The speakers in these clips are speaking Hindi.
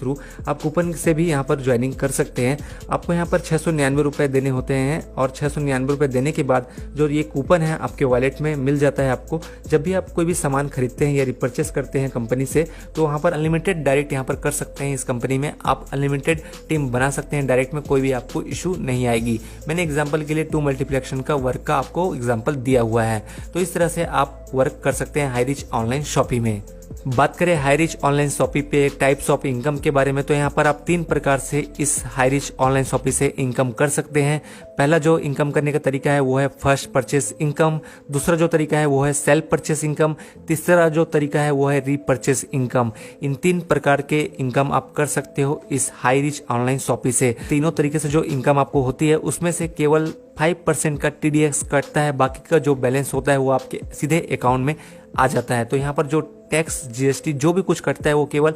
थ्रू आप कूपन से भी यहाँ पर ज्वाइनिंग कर सकते हैं। आपको यहाँ पर 699 रुपये देने होते हैं और 699 रुपये देने के बाद जो ये कूपन है आपके वॉलेट में मिल जाता है। आपको जब भी आप कोई भी सामान खरीदते हैं या रिपर्चेस करते हैं कंपनी से, तो वहाँ पर अनलिमिटेड डायरेक्ट यहाँ पर कर सकते हैं। इस कंपनी में आप अनलिमिटेड टीम बना सकते हैं, डायरेक्ट में कोई भी आपको इशू नहीं आएगी। मैंने एग्जाम्पल के लिए 2 मल्टीप्लेक्शन का वर्क का आपको एग्जाम्पल दिया हुआ है। तो इस तरह से आप वर्क कर सकते हैं हाईरिच ऑनलाइन शॉपिंग में। बात करें हाईरिच ऑनलाइन शॉपिंग पे टाइप्स ऑफ इनकम के बारे में, तो यहाँ पर आप 3 प्रकार से इस हाईरिच ऑनलाइन शॉपिंग से इनकम कर सकते हैं। पहला जो इनकम करने का तरीका है वो है फर्स्ट परचेस इनकम, दूसरा जो तरीका है वो है सेल्फ परचेस इनकम, तीसरा जो तरीका है वो है रीपरचेस इनकम। इन 3 प्रकार के इनकम आप कर सकते हो इस हाईरिच ऑनलाइन शॉपिंग से। तीनों तरीके से जो इनकम आपको होती है उसमें से केवल 5% का TDS कटता है, बाकी का जो बैलेंस होता है वो आपके सीधे अकाउंट में आ जाता है। तो यहाँ पर जो टैक्स GST जो भी कुछ कटता है वो केवल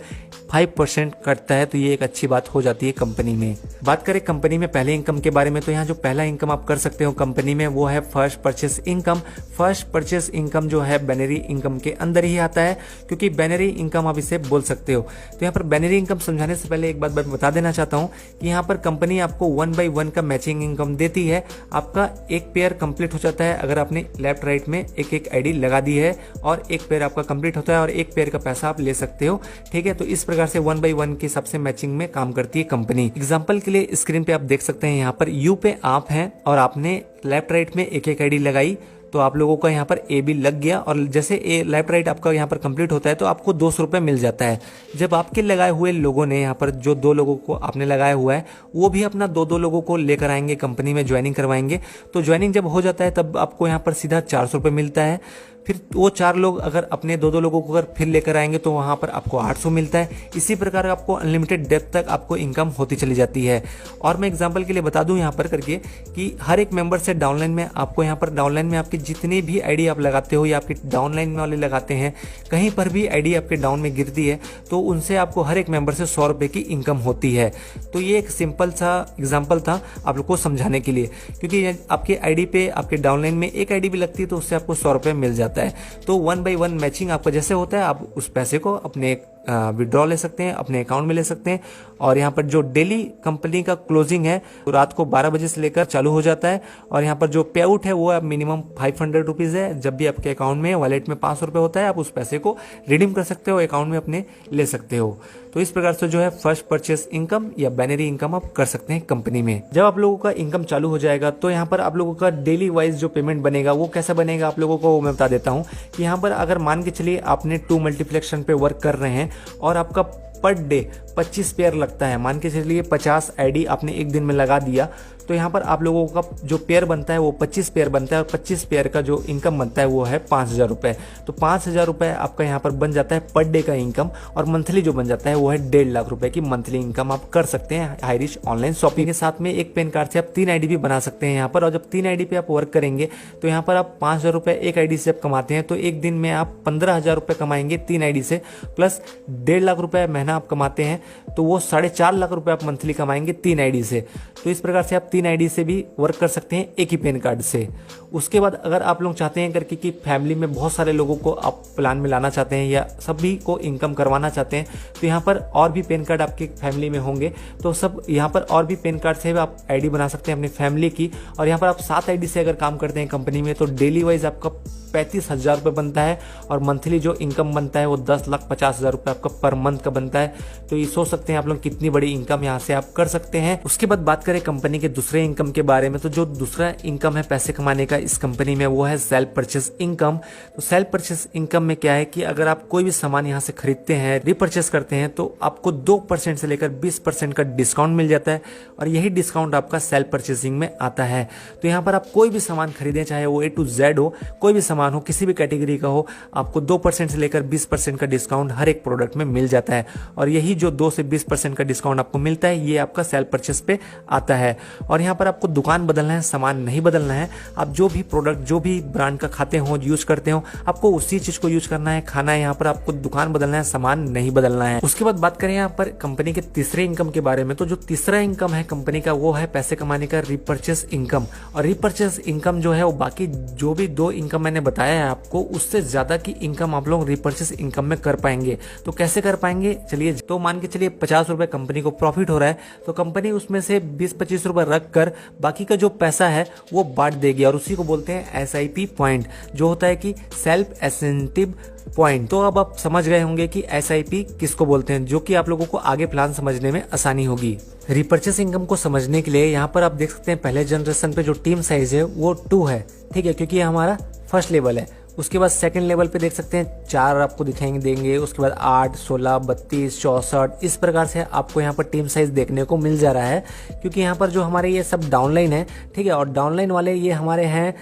5% कटता है। तो ये एक अच्छी बात हो जाती है कंपनी में। बात करें कंपनी में पहले इनकम के बारे में, तो यहाँ जो पहला इनकम आप कर सकते हो कंपनी में वो है first purchase income. First purchase income जो है बैनरी इनकम के अंदर ही आता है, क्योंकि बैनरी इनकम आप इसे बोल सकते हो। तो यहाँ पर बैनरी इनकम समझाने से पहले एक बात बता देना चाहता हूँ कि यहाँ पर कंपनी आपको 1 by 1 का मैचिंग इनकम देती है। आपका एक पेयर कंप्लीट हो जाता है अगर आपने लेफ्ट राइट में एक ID लगा दी है, और एक पेयर आपका कंप्लीट होता है और एक पेयर का पैसा आप ले सकते हो। ठीक है, तो इस प्रकार से 1 by 1 के हिसाब से मैचिंग में काम करती है कंपनी। एग्जांपल के लिए स्क्रीन पे आप देख सकते हैं, यहाँ पर यू पे आप हैं और आपने लेफ्ट राइट में एक ID लगाई, तो आप लोगों का यहाँ पर ए भी लग गया। और जैसे ए लेफ्ट राइट आपका यहाँ पर कंप्लीट होता है तो आपको 200 रुपये मिल जाता है। जब आपके लगाए हुए लोगों ने यहाँ पर जो 2 लोगों को आपने लगाया हुआ है वो भी अपना 2 लोगों को लेकर आएंगे, कंपनी में ज्वाइनिंग करवाएंगे। तो ज्वाइनिंग जब हो जाता है तब आपको यहाँ पर सीधा 400 रुपये मिलता है। फिर वो 4 लोग अगर अपने 2 लोगों को अगर फिर लेकर आएंगे तो वहाँ पर आपको 800 मिलता है। इसी प्रकार आपको अनलिमिटेड डेप्थ तक आपको इनकम होती चली जाती है। और मैं एग्जांपल के लिए बता दूं यहाँ पर करके कि हर एक मेंबर से डाउनलाइन में आपको यहाँ पर डाउनलाइन में आपकी जितनी भी ID आप लगाते हो या आपके डाउनलाइन वाले लगाते हैं, कहीं पर भी ID आपके डाउन में गिरती है तो उनसे आपको हर एक मेंबर से 100 रुपये की इनकम होती है। तो ये एक सिंपल सा एग्जाम्पल था आप लोग को समझाने के लिए, क्योंकि आपके ID पे आपके डाउनलाइन में एक ID भी लगती है तो उससे आपको 100 रुपये मिल जाता है। तो 1 by 1 मैचिंग आपका जैसे होता है, आप उस पैसे को अपने विड्रॉ ले सकते हैं, अपने अकाउंट में ले सकते हैं। और यहाँ पर जो डेली कंपनी का क्लोजिंग है तो रात को 12 बजे से लेकर चालू हो जाता है। और यहाँ पर जो पे आउट है वो मिनिमम 500 रुपीज़ है। जब भी आपके अकाउंट में वॉलेट में 500 रुपये होता है आप उस पैसे को रिडीम कर सकते हो, अकाउंट में अपने ले सकते हो। तो इस प्रकार से जो है फर्स्ट परचेस इनकम या बैनरी इनकम आप कर सकते हैं कंपनी में। जब आप लोगों का इनकम चालू हो जाएगा तो यहाँ पर आप लोगों का डेली वाइज जो पेमेंट बनेगा वो कैसा बनेगा आप लोगों को मैं बता देता हूँ कि यहाँ पर अगर मान के चलिए आपने 2 मल्टीप्लेक्शन पे वर्क कर रहे हैं और आपका पर डे 25 पेयर लगता है, मान के चलिए 50 ID आपने एक दिन में लगा दिया, तो यहाँ पर आप लोगों का जो पेयर बनता है वो 25 पेयर बनता है और 25 पेयर का जो इनकम बनता है वो है 5,000 रुपये। तो 5,000 रुपये आपका यहाँ पर बन जाता है पर डे का इनकम, और मंथली जो बन जाता है वो है 1.5 लाख रुपए की मंथली इनकम आप कर सकते हैं हाईरिच ऑनलाइन शॉपिंग के साथ में। एक पैन कार्ड से आप 3 ID भी बना सकते हैं यहाँ पर। और जब 3 ID पे आप वर्क करेंगे तो यहाँ पर आप 5,000 रुपये एक ID से आप कमाते हैं तो एक दिन में आप 15,000 रुपये कमाएंगे 3 ID से, प्लस 1.5 लाख रुपये महीना आप कमाते हैं तो वो 4.5 लाख रुपये आप मंथली कमाएंगे 3 ID से। तो इस प्रकार से आप 3 ID से भी वर्क कर सकते हैं एक ही पैन कार्ड से। उसके बाद अगर आप लोग चाहते हैं करके कि फैमिली में बहुत सारे लोगों को आप प्लान में लाना चाहते हैं या सभी को इनकम करवाना चाहते हैं तो यहाँ पर और भी पैन कार्ड आपकी फैमिली में होंगे, तो सब यहाँ पर और भी पैन कार्ड से आप ID बना सकते हैं अपनी फैमिली की। और यहाँ पर आप 7 ID से अगर काम करते हैं कंपनी में तो डेली वाइज आपका 35,000 रुपये बनता है और मंथली जो इनकम बनता है वो 10,50,000 रुपये आपका पर मंथ का बनता है। तो ये सोच सकते हैं आप लोग कितनी बड़ी इनकम यहाँ से आप कर सकते हैं। उसके बाद बात करें कंपनी के दूसरे इनकम के बारे में, तो जो दूसरा इनकम है पैसे कमाने का इस कंपनी में वो है सेल्फ परचेस इनकम। तो सेल्फ परचेस इनकम में क्या है कि अगर आप कोई भी सामान यहाँ से खरीदते हैं, रिपर्चेस करते हैं, तो आपको 2% से लेकर 20% का डिस्काउंट मिल जाता है और यही डिस्काउंट आपका सेल्फ परचेसिंग में आता है। तो यहाँ पर आप कोई भी सामान खरीदें, चाहे वो A to Z हो, कोई भी सामान हो, किसी भी कैटेगरी का हो, आपको 2% से लेकर 20% का डिस्काउंट हर एक प्रोडक्ट में मिल जाता है। और यही जो 2 से 20% का डिस्काउंट आपको मिलता है ये आपका सेल्फ परचेस पे आता है। और यहाँ पर आपको दुकान बदलना है, सामान नहीं बदलना है। आप जो जो भी प्रोडक्ट जो भी ब्रांड का खाते हो यूज करते हो आपको उसी चीज को यूज करना है, खाना है। यहाँ पर आपको दुकान बदलना है, सामान नहीं बदलना है। उसके बाद बात करें यहाँ पर कंपनी के तीसरे इनकम के बारे में, तो जो तीसरा इनकम है कंपनी का वो है पैसे कमाने का रिपर्चेस इनकम। और रिपर्चेस इनकम जो है वो बाकी जो भी दो इनकम मैंने बताया है आपको उससे ज्यादा की इनकम आप लोग रिपर्चेस इनकम में कर पाएंगे। तो कैसे कर पाएंगे चलिए, तो मान के चलिए 50 रुपए कंपनी को प्रॉफिट हो रहा है तो कंपनी उसमें से 20-25 रुपए रख कर बाकी का जो पैसा है वो बांट देगी और उसी को बोलते हैं SIP पॉइंट, जो होता है कि सेल्फ इंसेंटिव पॉइंट। तो अब आप समझ गए होंगे कि SIP किसको बोलते हैं, जो कि आप लोगों को आगे प्लान समझने में आसानी होगी। रिपर्चेस इनकम को समझने के लिए यहाँ पर आप देख सकते हैं पहले जनरेशन पे जो टीम साइज है वो 2 है, ठीक है, क्योंकि ये हमारा फर्स्ट लेवल है। उसके बाद सेकंड लेवल पे देख सकते हैं 4 आपको दिखाएंगे देंगे, उसके बाद 8, 16, 32, 64 इस प्रकार से आपको यहाँ पर टीम साइज देखने को मिल जा रहा है, क्योंकि यहाँ पर जो हमारे ये सब डाउनलाइन है, ठीक है, और डाउनलाइन वाले ये हमारे हैं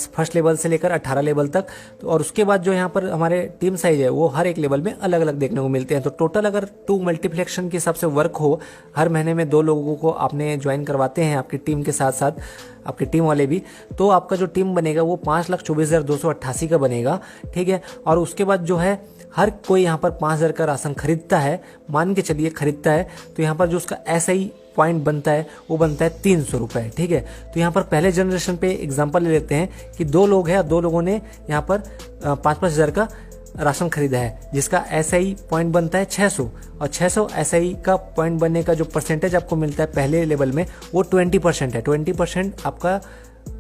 फर्स्ट लेवल से लेकर 18 लेवल तक। तो और उसके बाद जो यहाँ पर हमारे टीम साइज है वो हर एक लेवल में अलग अलग देखने को मिलते हैं। तो टोटल अगर 2 मल्टीप्लेक्शन के हिसाब से वर्क हो, हर महीने में 2 लोगों को आपने ज्वाइन करवाते हैं आपकी टीम के साथ साथ आपकी टीम वाले भी, तो आपका जो टीम बनेगा वो 5,24,288 का बनेगा, ठीक है। और उसके बाद जो है हर कोई यहाँ पर 5,000 का राशन खरीदता है, मान के चलिए खरीदता है, तो यहाँ पर जो उसका SI पॉइंट बनता है वो बनता है 300 रुपए, ठीक है। तो यहाँ पर पहले जनरेशन पे एग्जांपल ले लेते हैं कि 2 लोग हैं, 2 लोगों ने यहाँ पर 5-5 हज़ार का राशन खरीदा है, जिसका SI पॉइंट बनता है 600 और 600 SI का पॉइंट बनने का जो परसेंटेज आपको मिलता है पहले लेवल में वो 20% है। 20% आपका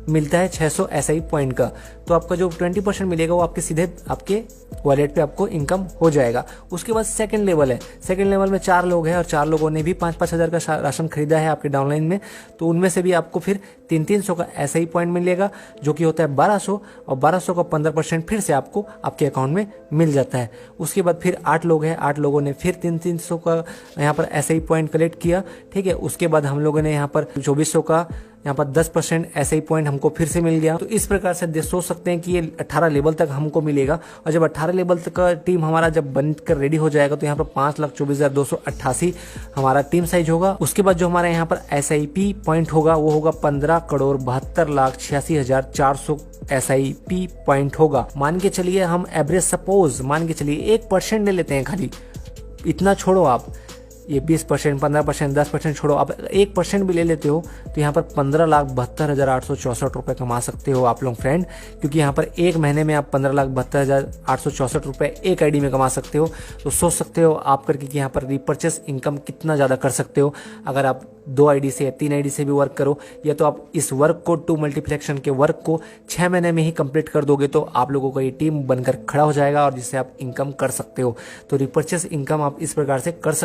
मिलता है 600 SI पॉइंट का। तो आपका जो 20% मिलेगा वो आपके सीधे आपके वॉलेट पे आपको इनकम हो जाएगा। उसके बाद सेकंड लेवल है, सेकंड लेवल में 4 लोग हैं और 4 लोगों ने भी 5-5 हज़ार का राशन खरीदा है आपके डाउनलाइन में, तो उनमें से भी आपको फिर 300 का SI पॉइंट मिलेगा, जो कि होता है 1200 और 1200 का 15% फिर से आपको आपके अकाउंट में मिल जाता है। उसके बाद फिर 8 लोग हैं, 8 लोगों ने फिर 300 का यहाँ पर SI पॉइंट कलेक्ट किया, ठीक है। उसके बाद हम लोगों ने यहाँ पर 2400 का यहाँ पर 10% SI पॉइंट हमको फिर से मिल गया। तो इस प्रकार से सोच सकते हैं कि ये 18 लेवल तक हमको मिलेगा और जब 18 लेवल तक का टीम हमारा जब बनकर रेडी हो जाएगा तो यहाँ पर 5,24,288 हमारा टीम साइज होगा। उसके बाद जो हमारा यहाँ पर SIP पॉइंट होगा वो होगा 15,72,86,400 SIP पॉइंट होगा। मान के चलिए हम एवरेज सपोज मान के चलिए 1% ले लेते हैं, खाली इतना छोड़ो आप, ये 20%, 15%, 10% छोड़ो, आप 1% भी ले लेते हो तो यहाँ पर 15,72,864 रुपये कमा सकते हो आप लोग फ्रेंड, क्योंकि यहाँ पर एक महीने में आप 15,72,864 रुपये एक आईडी में कमा सकते हो। तो सोच सकते हो आप करके कि यहाँ पर रिपर्चेस इनकम कितना ज़्यादा कर सकते हो अगर आप 2 आईडी से या 3 आईडी से भी वर्क करो, या तो आप इस वर्क को 2 मल्टीप्लेक्शन के वर्क को 6 महीने में ही कंप्लीट कर दोगे तो आप लोगों का ये टीम बनकर खड़ा हो जाएगा और जिससे आप इनकम कर सकते हो। तो रिपर्चेस इनकम आप इस प्रकार से कर सकते